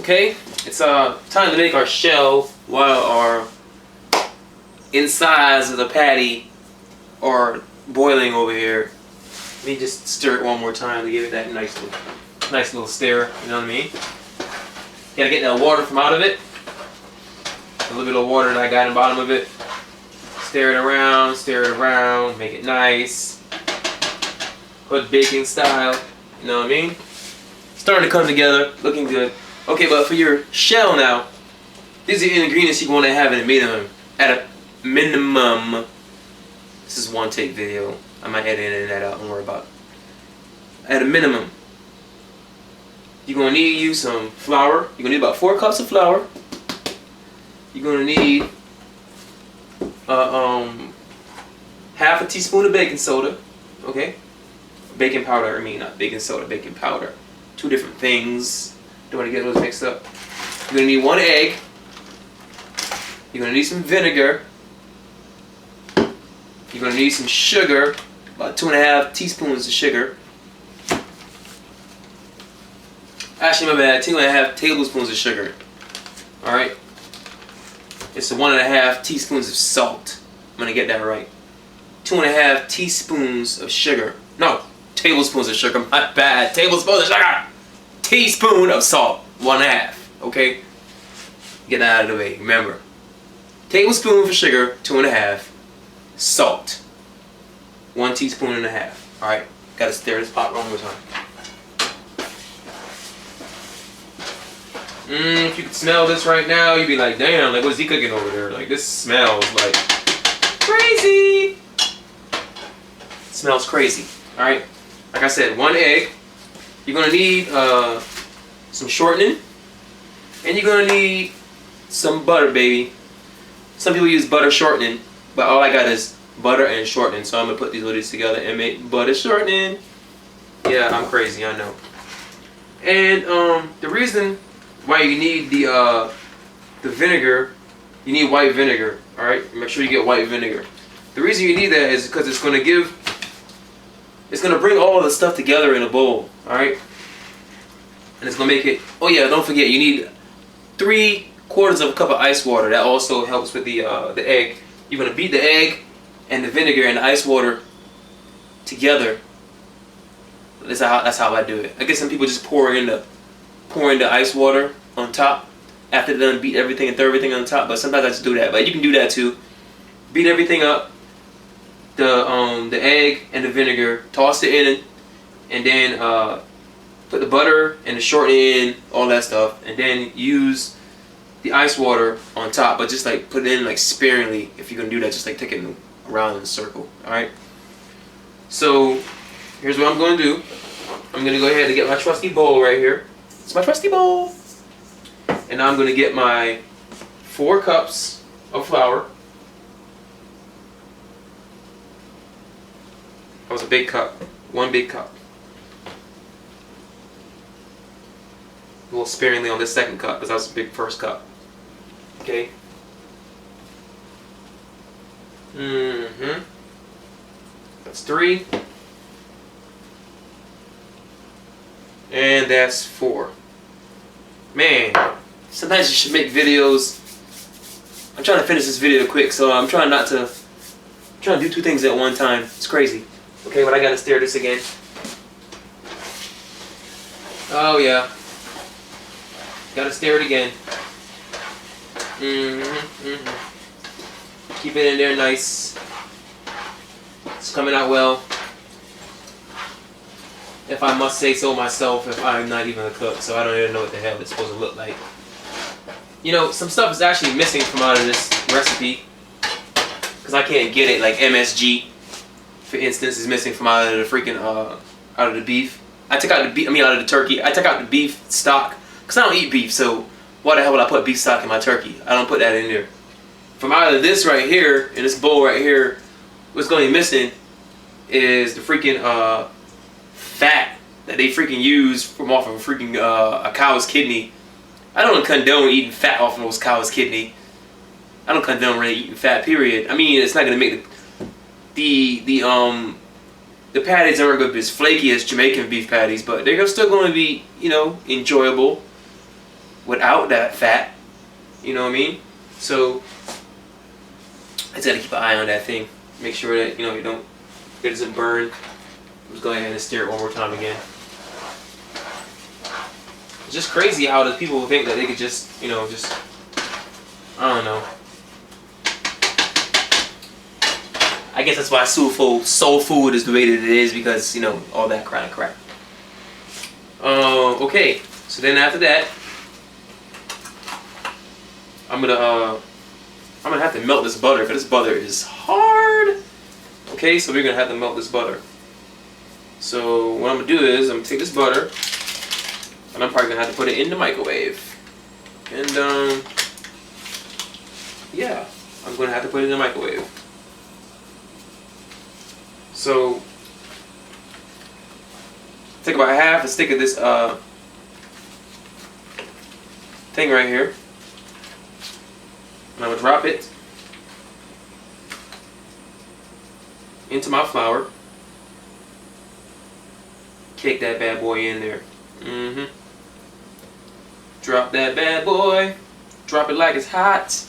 Okay, it's time to make our shell while our insides of the patty are boiling over here. Let me just stir it one more time to give it that nice little stir. You know what I mean? Gotta get that water from out of it. A little bit of water that I got in the bottom of it. Stir it around, make it nice. Put baking style. You know what I mean? Starting to come together, looking good. Okay, but for your shell now, these are the ingredients you want to have in a minimum. At a minimum, this is one take video. I might edit that out. Don't worry about it. At a minimum, you're gonna need you some flour. You're gonna need about 4 cups of flour. You're gonna need half a teaspoon of baking soda. Okay, baking powder. I mean, not baking soda, baking powder. 2 different things. Don't want to get those mixed up. You're gonna need 1 egg. You're gonna need some vinegar. You're gonna need some sugar, about 2.5 teaspoons of sugar. Actually, my bad, 2.5 tablespoons of sugar. All right. It's 1.5 teaspoons of salt. I'm gonna get that right. 2.5 teaspoons of sugar. No, tablespoons of sugar. My bad. Tablespoons of sugar. Teaspoon of salt. 1.5. Okay. Get that out of the way. Remember. Tablespoon for sugar. 2.5. Salt. 1.5 teaspoons. All right. Gotta stir this pot one more time. If you could smell this right now, you'd be like, damn, like what's he cooking over there? Like this smells like crazy. It smells crazy. Alright. Like I said, 1 egg. You're gonna need some shortening. And you're gonna need some butter, baby. Some people use butter shortening, but all I got is butter and shortening. So I'm gonna put these little together and make butter shortening. Yeah, I'm crazy, I know. And the reason why you need the vinegar, you need white vinegar. All right, make sure you get white vinegar. The reason you need that is because it's gonna bring all of the stuff together in a bowl. All right, and it's gonna make it. Oh yeah, don't forget you need 3/4 of a cup of ice water. That also helps with the egg. You're gonna beat the egg and the vinegar and the ice water together. That's how I do it. I guess some people just pouring the ice water on top after they're done beat everything and throw everything on top, but sometimes I just do that. But you can do that too. Beat everything up, the egg and the vinegar, toss it in, and then put the butter and the shortening in, all that stuff, and then use the ice water on top, but just like put it in like sparingly. If you're gonna do that, just like take it around in a circle. All right. So here's what I'm gonna do. I'm gonna go ahead and get my trusty bowl right here. It's my trusty bowl. And now I'm going to get my 4 cups of flour. That was a big cup. 1 big cup. A little sparingly on this second cup because that was a big first cup. Okay. That's 3. And that's 4. Man, sometimes you should make videos. I'm trying to finish this video quick, so I'm trying to do 2 things at one time. It's crazy. Okay, but I gotta stir this again. Oh yeah. Gotta stir it again. Keep it in there nice. It's coming out well. If I must say so myself, if I'm not even a cook, so I don't even know what the hell it's supposed to look like. You know, some stuff is actually missing from out of this recipe because I can't get it. Like MSG, for instance, is missing from out of the freaking out of the beef. I took out the beef. I mean, out of the turkey. I took out the beef stock because I don't eat beef. So why the hell would I put beef stock in my turkey? I don't put that in there. From out of this right here, in this bowl right here, what's going to be missing is the freaking fat that they freaking use from off of freaking a cow's kidney. I don't condone eating fat off of those cow's kidney. I don't condone really eating fat, period. I mean, it's not gonna make the patties aren't gonna be as flaky as Jamaican beef patties, but they're still gonna be, you know, enjoyable. without that fat. You know what I mean? So I just gotta keep an eye on that thing. Make sure that you don't it doesn't burn. Let's go ahead and stir it one more time again. It's just crazy how the people think that they could just I don't know. I guess that's why soul food is the way that it is, because all that kind of crap. Okay, so then after that, I'm gonna have to melt this butter, because this butter is hard. Okay, so we're gonna have to melt this butter. So what I'm gonna do is I'm gonna take this butter, and I'm probably gonna have to put it in the microwave. And yeah, I'm gonna have to put it in the microwave. So take about half a stick of this thing right here. And I'm gonna drop it into my flour. Kick that bad boy in there. Drop that bad boy. Drop it like it's hot.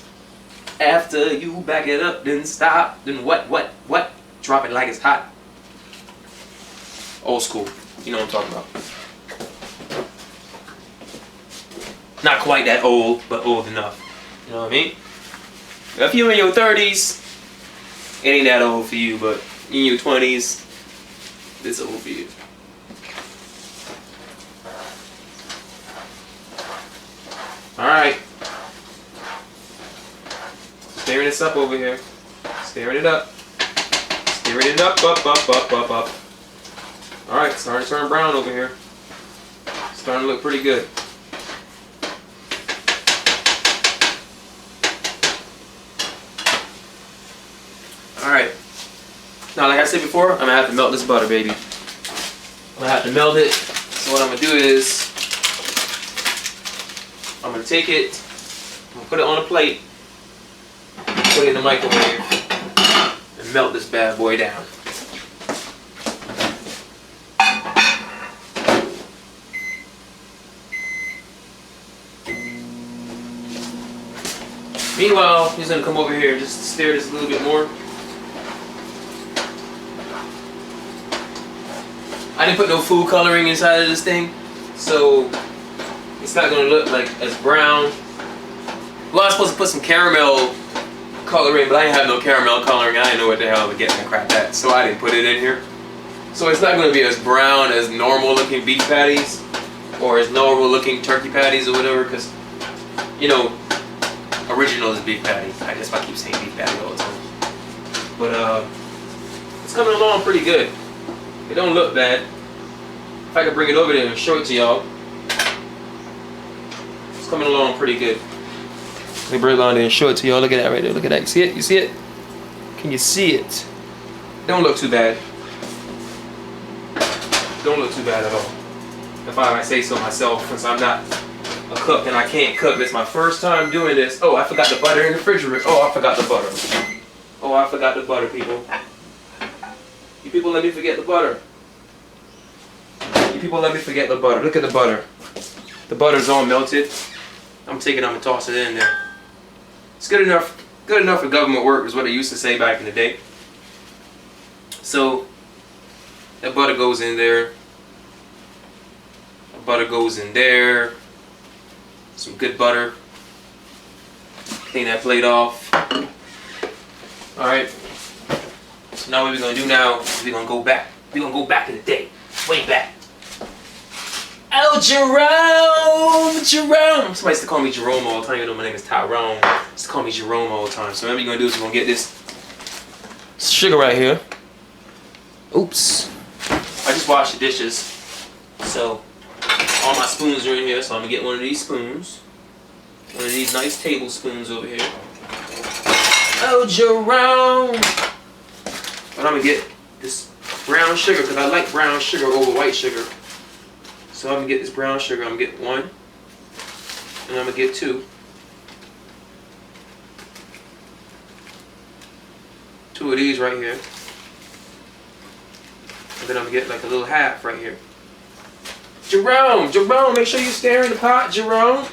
After you back it up, then stop. Then what? Drop it like it's hot. Old school. You know what I'm talking about. Not quite that old, but old enough. You know what I mean? If you're in your 30s, it ain't that old for you, but in your 20s, it's old for you. Alright. Stirring this up over here. Stirring it up. Stirring it up. Alright, starting to turn brown over here. Starting to look pretty good. Alright. Now, like I said before, I'm going to have to melt this butter, baby. I'm going to have to melt it. So what I'm going to do is, I'm going to take it, I'm going to put it on a plate, put it in the microwave, and melt this bad boy down. Meanwhile, he's going to come over here and just stir this a little bit more. I didn't put no food coloring inside of this thing, so it's not going to look like as brown. Well, I was supposed to put some caramel coloring, but I didn't have no caramel coloring. I didn't know what the hell to get that crap at, so I didn't put it in here. So it's not going to be as brown as normal looking beef patties or as normal looking turkey patties or whatever, because, original is beef patty. I guess I keep saying beef patty all the time. But it's coming along pretty good. It don't look bad. If I could bring it over there and show it to y'all. It's coming along pretty good. Let me bring it on there and show it to y'all. Look at that right there. Look at that. You see it? You see it? Can you see it? Don't look too bad. Don't look too bad at all. If I might say so myself, since I'm not a cook and I can't cook. It's my first time doing this. Oh, I forgot the butter in the refrigerator. Oh, I forgot the butter. Oh, I forgot the butter, people. You people let me forget the butter. You people let me forget the butter. Look at the butter. The butter's all melted. I'm taking it, I'm gonna toss it in there. It's good enough for government work is what they used to say back in the day. So that butter goes in there. That butter goes in there. Some good butter. Clean that plate off. Alright. So now what we're gonna do now is we're gonna go back. We're gonna go back in the day. Way back. Oh, Jerome! Somebody used to call me Jerome all the time, even though my name is Tyrone. Used to call me Jerome all the time. So what we're gonna do is we're gonna get this sugar right here. Oops. I just washed the dishes. So all my spoons are in here, so I'm gonna get one of these spoons. One of these nice tablespoons over here. Oh, Jerome! And I'm gonna get this brown sugar, because I like brown sugar over white sugar. So I'm gonna get this brown sugar. I'm gonna get one, and I'm gonna get two. Two of these right here. And then I'm gonna get like a little half right here. Jerome, make sure you stir in the pot, Jerome.